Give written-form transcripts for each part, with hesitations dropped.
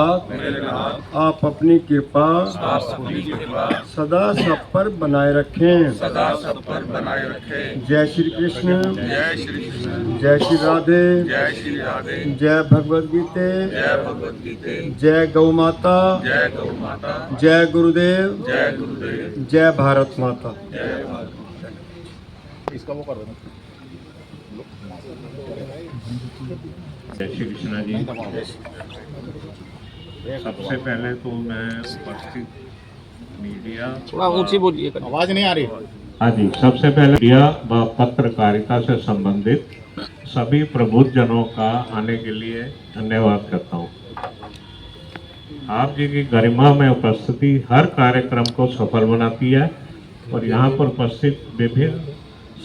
आप अपनी कृपा सदा सब पर बनाए रखें। जय श्री कृष्ण, जय श्री राधे, जय भगवद गीते, जय गौ माता, जय गुरुदेव, जय भारत माता। इसका वो कर देना। जय श्री कृष्णा जी। सबसे पहले तो मैं उपस्थित मीडिया, थोड़ा ऊंची बोलिए, आवाज नहीं आ रही। हाँ जी, सबसे पहले मीडिया व पत्रकारिता से संबंधित सभी प्रबुद्ध जनों का आने के लिए धन्यवाद करता हूँ। आप जी की गरिमा में उपस्थिति हर कार्यक्रम को सफल बनाती है और यहाँ पर उपस्थित विभिन्न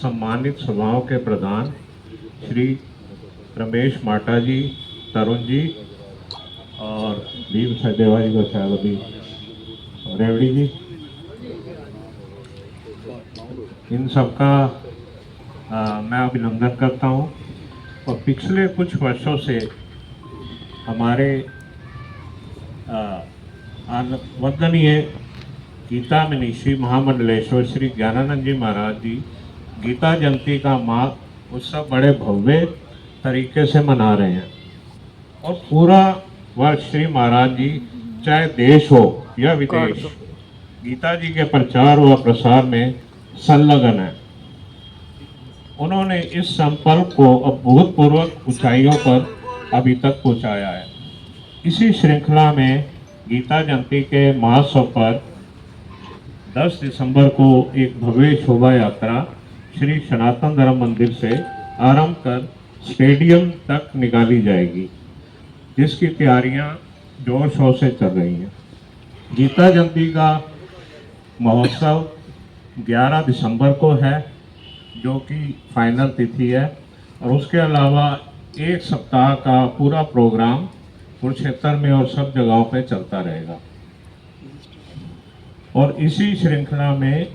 सम्मानित सभाओं के प्रधान श्री रमेश माटा जी, तरुण जी और भीम सचदेवा जी को शायद अभी रेवड़ी जी, इन सबका मैं अभिनंदन करता हूँ। और पिछले कुछ वर्षों से हमारे वंदनीय गीता मुनि श्री महामंडलेश्वर श्री ज्ञानानंद जी महाराज जी गीता जयंती का उत्सव बड़े भव्य तरीके से मना रहे हैं और पूरा वर्ष श्री महाराज जी चाहे देश हो या विदेश गीता जी के प्रचार व प्रसार में संलग्न है। उन्होंने इस संकल्प को अभूतपूर्व ऊंचाइयों पर अभी तक पहुंचाया है। इसी श्रृंखला में गीता जयंती के महोत्सव पर 10 दिसंबर को एक भव्य शोभा यात्रा श्री सनातन धर्म मंदिर से आरंभ कर स्टेडियम तक निकाली जाएगी, जिसकी तैयारियां जोर शोर से चल रही हैं। गीता जयंती का महोत्सव 11 दिसंबर को है, जो कि फाइनल तिथि है, और उसके अलावा एक सप्ताह का पूरा प्रोग्राम कुरुक्षेत्र में और सब जगहों पे चलता रहेगा। और इसी श्रृंखला में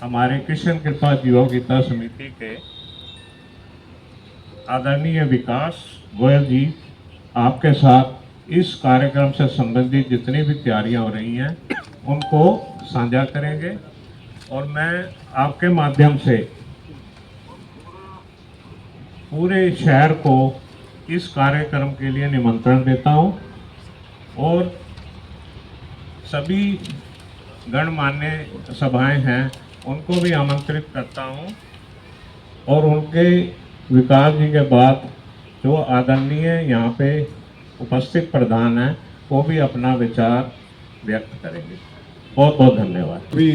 हमारे कृष्ण कृपा जीव गीता समिति के आदरणीय विकास गोयल जी आपके साथ इस कार्यक्रम से संबंधित जितनी भी तैयारियां हो रही हैं उनको साझा करेंगे। और मैं आपके माध्यम से पूरे शहर को इस कार्यक्रम के लिए निमंत्रण देता हूं और सभी गणमान्य सभाएं हैं उनको भी आमंत्रित करता हूं और उनके विकास जी के बाद जो आदरणीय यहाँ पे उपस्थित प्रधान हैं वो भी अपना विचार व्यक्त करेंगे। बहुत बहुत धन्यवाद। सभी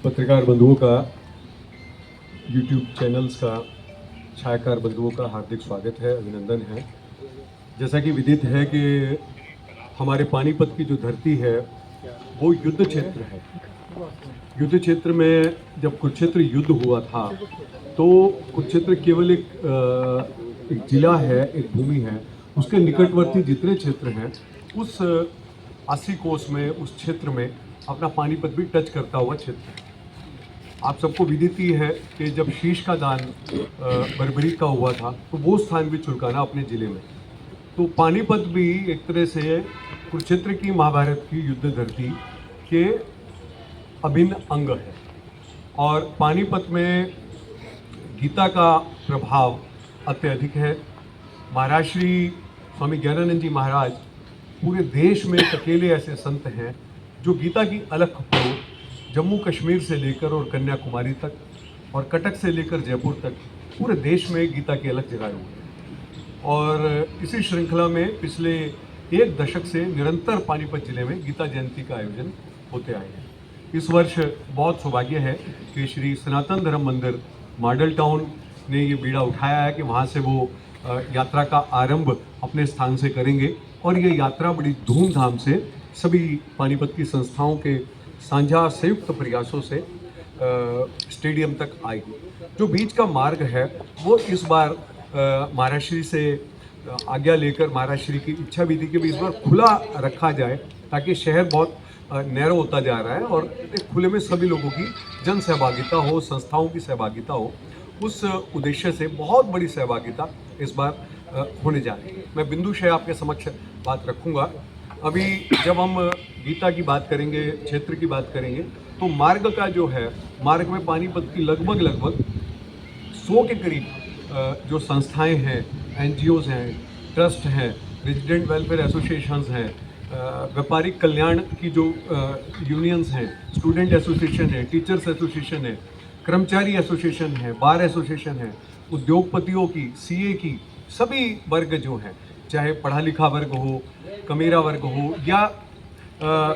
पत्रकार बंधुओं का, यूट्यूब चैनल्स का, छायाकार बंधुओं का हार्दिक स्वागत है, अभिनंदन है। जैसा कि विदित है कि हमारे पानीपत की जो धरती है वो युद्ध क्षेत्र है। युद्ध क्षेत्र में जब कुरुक्षेत्र युद्ध हुआ था तो कुरुक्षेत्र केवल एक जिला है, एक भूमि है, उसके निकटवर्ती जितने क्षेत्र हैं उस 80 कोस में, उस क्षेत्र में अपना पानीपत भी टच करता हुआ क्षेत्र है। आप सबको विदित ही है कि जब शीश का दान बर्बरी का हुआ था तो वो स्थान भी चुरकाना अपने ज़िले में, तो पानीपत भी एक तरह से कुरुक्षेत्र की महाभारत की युद्ध धरती के अभिन्न अंग है। और पानीपत में गीता का प्रभाव अत्यधिक है। महाराज श्री स्वामी ज्ञानानंद जी महाराज पूरे देश में अकेले ऐसे संत हैं जो गीता की अलख को जम्मू कश्मीर से लेकर और कन्याकुमारी तक और कटक से लेकर जयपुर तक पूरे देश में गीता की अलख जगाए हुए हैं। और इसी श्रृंखला में पिछले एक दशक से निरंतर पानीपत जिले में गीता जयंती का आयोजन होते आए हैं। इस वर्ष बहुत सौभाग्य है कि श्री सनातन धर्म मंदिर मॉडल टाउन ने ये बीड़ा उठाया है कि वहाँ से वो यात्रा का आरंभ अपने स्थान से करेंगे और ये यात्रा बड़ी धूमधाम से सभी पानीपत की संस्थाओं के साझा संयुक्त प्रयासों से स्टेडियम तक आएगी। जो बीच का मार्ग है वो इस बार महाराज श्री से आज्ञा लेकर महाराज श्री की इच्छा भी थी कि इस बार खुला रखा जाए ताकि शहर बहुत नैरो होता जा रहा है और एक खुले में सभी लोगों की जन सहभागिता हो, संस्थाओं की सहभागिता हो। उस उद्देश्य से बहुत बड़ी सहभागिता इस बार होने जा रही है। मैं बिंदुशः आपके समक्ष बात रखूँगा। अभी जब हम गीता की बात करेंगे, क्षेत्र की बात करेंगे, तो मार्ग का जो है, मार्ग में पानीपत की लगभग 100 के करीब जो संस्थाएं हैं, एनजीओज हैं, ट्रस्ट हैं, रेजिडेंट वेलफेयर एसोसिएशंस हैं, व्यापारिक कल्याण की जो यूनियंस हैं, स्टूडेंट एसोसिएशन है, टीचर्स एसोसिएशन है, कर्मचारी एसोसिएशन है, बार एसोसिएशन है, उद्योगपतियों की, सीए की, सभी वर्ग जो हैं, चाहे पढ़ा लिखा वर्ग हो, कमेरा वर्ग हो या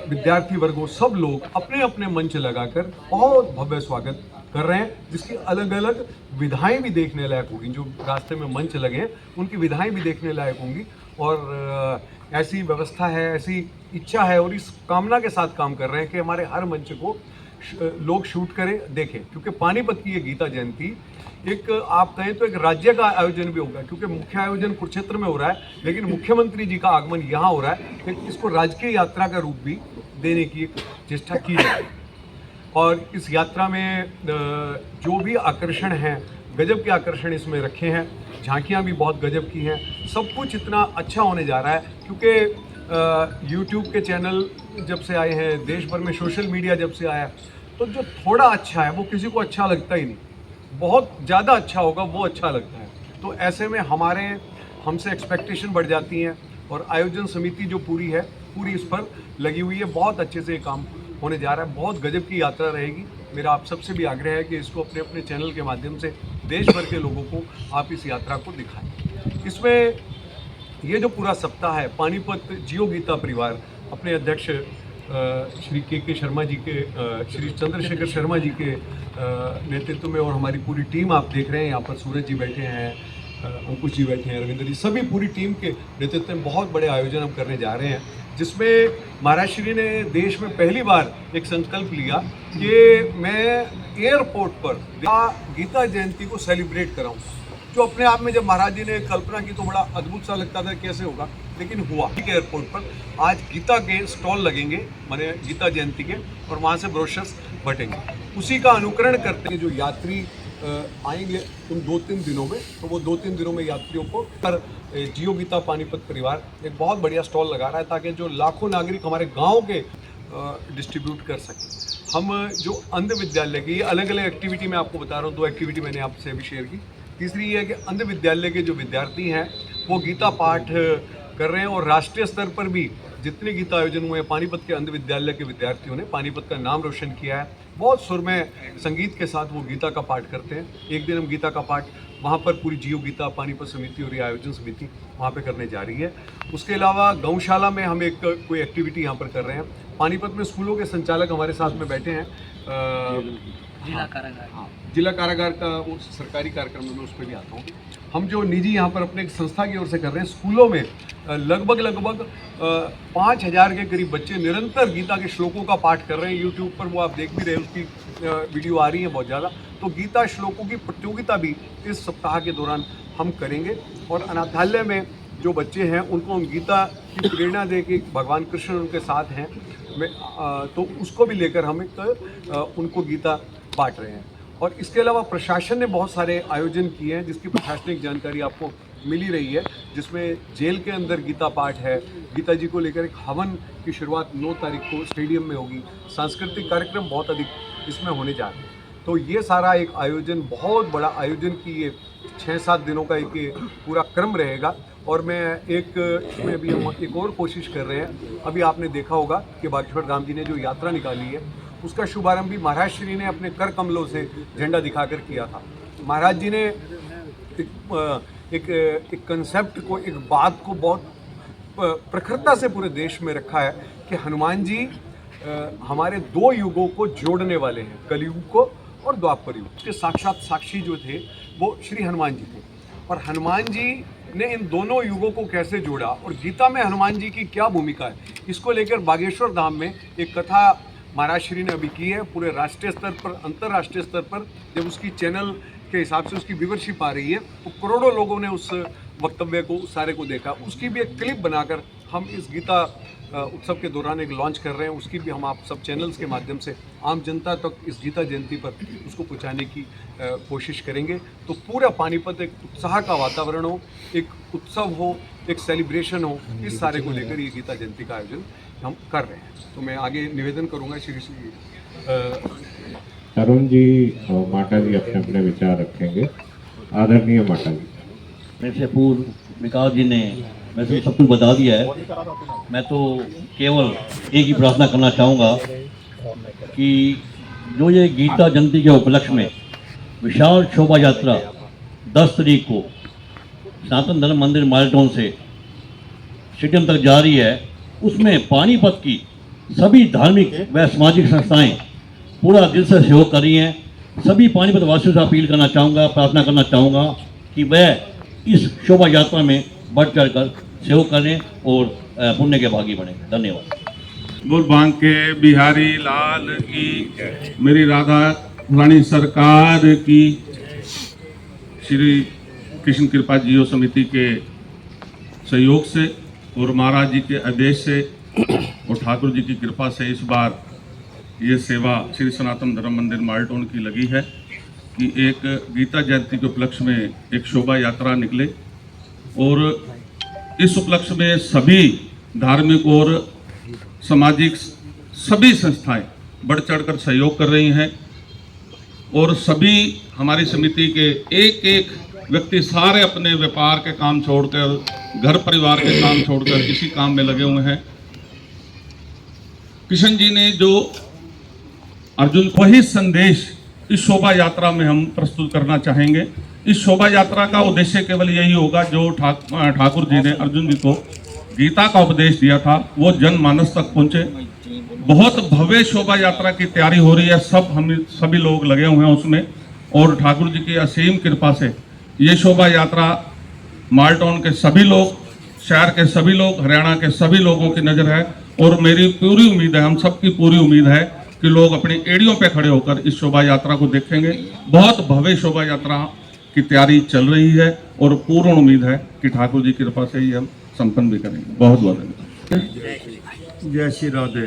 विद्यार्थी वर्ग हो, सब लोग अपने अपने मंच लगाकर बहुत भव्य स्वागत कर रहे हैं, जिसकी अलग अलग विधाएं भी देखने लायक होगी। जो रास्ते में मंच लगे हैं उनकी विधाएं भी देखने लायक होंगी और ऐसी व्यवस्था है, ऐसी इच्छा है और इस कामना के साथ काम कर रहे हैं कि हमारे हर मंच को लोग शूट करें, देखें, क्योंकि पानीपत की ये गीता जयंती एक आप कहें तो एक राज्य का आयोजन भी होगा, क्योंकि मुख्य आयोजन कुरुक्षेत्र में हो रहा है, लेकिन मुख्यमंत्री जी का आगमन यहाँ हो रहा है। एक इसको राजकीय यात्रा का रूप भी देने की एक चेष्टा की जाए और इस यात्रा में जो भी आकर्षण हैं, गजब के आकर्षण इसमें रखे हैं, झांकियाँ भी बहुत गजब की हैं, सब कुछ इतना अच्छा होने जा रहा है क्योंकि यूट्यूब के चैनल जब से आए हैं, देश भर में सोशल मीडिया जब से आया, तो जो थोड़ा अच्छा है वो किसी को अच्छा लगता ही नहीं, बहुत ज़्यादा अच्छा होगा वो अच्छा लगता है। तो ऐसे में हमसे एक्सपेक्टेशन बढ़ जाती हैं और आयोजन समिति जो पूरी है, पूरी इस पर लगी हुई है, बहुत अच्छे से ये काम होने जा रहा है, बहुत गजब की यात्रा रहेगी। मेरा आप सबसे भी आग्रह है कि इसको अपने अपने चैनल के माध्यम से देश भर के लोगों को आप इस यात्रा को दिखाएं। इसमें ये जो पूरा सप्ताह है, पानीपत जियो गीता परिवार अपने अध्यक्ष श्री के शर्मा जी के, श्री चंद्रशेखर शर्मा जी के नेतृत्व में और हमारी पूरी टीम आप देख रहे हैं, यहाँ पर सूरज जी बैठे हैं, अंकुश जी बैठे हैं, रविंद्र जी, सभी पूरी टीम के नेतृत्व में बहुत बड़े आयोजन हम करने जा रहे हैं, जिसमें महाराज श्री ने देश में पहली बार एक संकल्प लिया कि मैं एयरपोर्ट पर गीता जयंती को सेलिब्रेट कराऊँ, जो अपने आप में जब महाराज जी ने कल्पना की तो बड़ा अद्भुत सा लगता था कैसे होगा, लेकिन हुआ। एयरपोर्ट पर आज गीता के स्टॉल लगेंगे, माने गीता जयंती के, और वहाँ से ब्रोशर्स बटेंगे। उसी का अनुकरण करते हैं जो यात्री आएंगे उन 2-3 दिनों में, तो वो 2-3 दिनों में यात्रियों को पर जियो गीता पानीपत परिवार एक बहुत बढ़िया स्टॉल लगा रहा है ताकि जो लाखों नागरिक हमारे गाँव के डिस्ट्रीब्यूट कर सकें। हम जो अंध विद्यालय की अलग अलग एक्टिविटी मैं आपको बता रहा हूँ, 2 एक्टिविटी मैंने आपसे अभी शेयर की। तीसरी ये है कि अंध विद्यालय के जो विद्यार्थी हैं वो गीता पाठ कर रहे हैं और राष्ट्रीय स्तर पर भी जितने गीता आयोजन हुए हैं, पानीपत के अंध विद्यालय के विद्यार्थियों ने पानीपत का नाम रोशन किया है। बहुत सुरमय संगीत के साथ वो गीता का पाठ करते हैं। एक दिन हम गीता का पाठ वहाँ पर पूरी जियो गीता पानीपत समिति और ये आयोजन समिति वहाँ पे करने जा रही है। उसके अलावा गौशाला में हम एक कोई एक्टिविटी यहाँ पर कर रहे हैं। पानीपत में स्कूलों के संचालक हमारे साथ में बैठे हैं, जिला कारागार का वो सरकारी कार्यक्रम में मैं उस पर भी आता हूँ। हम जो निजी यहाँ पर अपने एक संस्था की ओर से कर रहे हैं, स्कूलों में लगभग 5,000 के करीब बच्चे निरंतर गीता के श्लोकों का पाठ कर रहे हैं। यूट्यूब पर वो आप देख भी रहे हैं, उसकी वीडियो आ रही है बहुत ज़्यादा। तो गीता श्लोकों की प्रतियोगिता भी इस सप्ताह के दौरान हम करेंगे और अनाथालय में जो बच्चे हैं उनको हम गीता की प्रेरणा दे के, भगवान कृष्ण उनके साथ हैं, तो उसको भी लेकर हम एक उनको गीता बांट रहे हैं। और इसके अलावा प्रशासन ने बहुत सारे आयोजन किए हैं जिसकी प्रशासनिक जानकारी आपको मिल ही रही है, जिसमें जेल के अंदर गीता पाठ है। गीता जी को लेकर एक हवन की शुरुआत 9 तारीख को स्टेडियम में होगी। सांस्कृतिक कार्यक्रम बहुत अधिक इसमें होने जा रहे हैं। तो ये सारा एक आयोजन, बहुत बड़ा आयोजन की ये 6-7 दिनों का एक पूरा क्रम रहेगा। और मैं इसमें अभी हम एक और कोशिश कर रहे हैं। अभी आपने देखा होगा कि बागेश्वर धाम जी ने जो यात्रा निकाली है उसका शुभारंभ भी महाराज श्री ने अपने कर कमलों से झंडा दिखाकर किया था। महाराज जी ने एक कंसेप्ट को, एक बात को बहुत प्रखरता से पूरे देश में रखा है कि हनुमान जी हमारे 2 युगों को जोड़ने वाले हैं, कलयुग को और द्वापर युग के साक्षात साक्षी जो थे वो श्री हनुमान जी थे। और हनुमान जी ने इन दोनों युगों को कैसे जोड़ा और गीता में हनुमान जी की क्या भूमिका है, इसको लेकर बागेश्वर धाम में एक कथा महाराज श्री ने अभी की है। पूरे राष्ट्रीय स्तर पर, अंतर्राष्ट्रीय स्तर पर जब उसकी चैनल के हिसाब से उसकी व्यूवरशिप आ रही है तो करोड़ों लोगों ने उस वक्तव्य को, उस सारे को देखा। उसकी भी एक क्लिप बनाकर हम इस गीता उत्सव के दौरान एक लॉन्च कर रहे हैं, उसकी भी हम आप सब चैनल्स के माध्यम से आम जनता तक इस गीता जयंती पर उसको पहुंचाने की कोशिश करेंगे। तो पूरा पानीपत एक उत्साह का वातावरण हो, एक उत्सव हो, एक सेलिब्रेशन हो, इस सारे को लेकर ये गीता जयंती का आयोजन हम कर रहे हैं। तो मैं आगे निवेदन करूंगा श्री तरुण जी और माता जी अपने अपने विचार रखेंगे। आदरणीय माता जी। मेरे से पूर्व विकास जी ने वैसे सब कुछ बता दिया है। मैं तो केवल एक ही प्रार्थना करना चाहूँगा कि जो ये गीता जयंती के उपलक्ष्य में विशाल शोभा यात्रा 10 तारीख को सनातन धर्म मंदिर माइलटोन से स्टेडियम तक जा रही है, उसमें पानीपत की सभी धार्मिक व सामाजिक संस्थाएं पूरा दिल से सहयोग कर रही हैं। सभी पानीपत वासियों से अपील करना चाहूँगा, प्रार्थना करना चाहूँगा कि वह इस शोभा यात्रा में बढ़ चढ़कर सहयोग करें और पुण्य के भागी बने। धन्यवाद। बोल बांके बिहारी लाल की, मेरी राधा रानी सरकार की, श्री कृष्ण कृपा जियो समिति के सहयोग से और महाराज जी के आदेश से और ठाकुर जी की कृपा से इस बार ये सेवा श्री सनातन धर्म मंदिर माइलटोन की लगी है कि एक गीता जयंती के उपलक्ष्य में एक शोभा यात्रा निकले और इस उपलक्ष्य में सभी धार्मिक और सामाजिक सभी संस्थाएं बढ़ चढ़कर सहयोग कर रही हैं और सभी हमारी समिति के एक एक व्यक्ति सारे अपने व्यापार के काम छोड़कर, घर परिवार के काम छोड़कर इसी काम में लगे हुए हैं। किशन जी ने जो अर्जुन वही संदेश इस शोभा यात्रा में हम प्रस्तुत करना चाहेंगे। इस शोभा यात्रा का उद्देश्य केवल यही होगा जो ठाकुर जी ने अर्जुन जी को गीता का उपदेश दिया था वो जनमानस तक पहुंचे। बहुत भव्य शोभा यात्रा की तैयारी हो रही है, हम सभी लोग लगे हुए हैं उसमें और ठाकुर जी की असीम कृपा से ये शोभा यात्रा मालटोन के सभी लोग, शहर के सभी लोग, हरियाणा के सभी लोगों की नज़र है और मेरी पूरी उम्मीद है, हम सबकी पूरी उम्मीद है कि लोग अपनी एड़ियों पे खड़े होकर इस शोभा यात्रा को देखेंगे। बहुत भव्य शोभा यात्रा की तैयारी चल रही है और पूर्ण उम्मीद है कि ठाकुर जी की कृपा से ही हम संपन्न भी करेंगे। बहुत बहुत धन्यवाद। जय श्री राधे।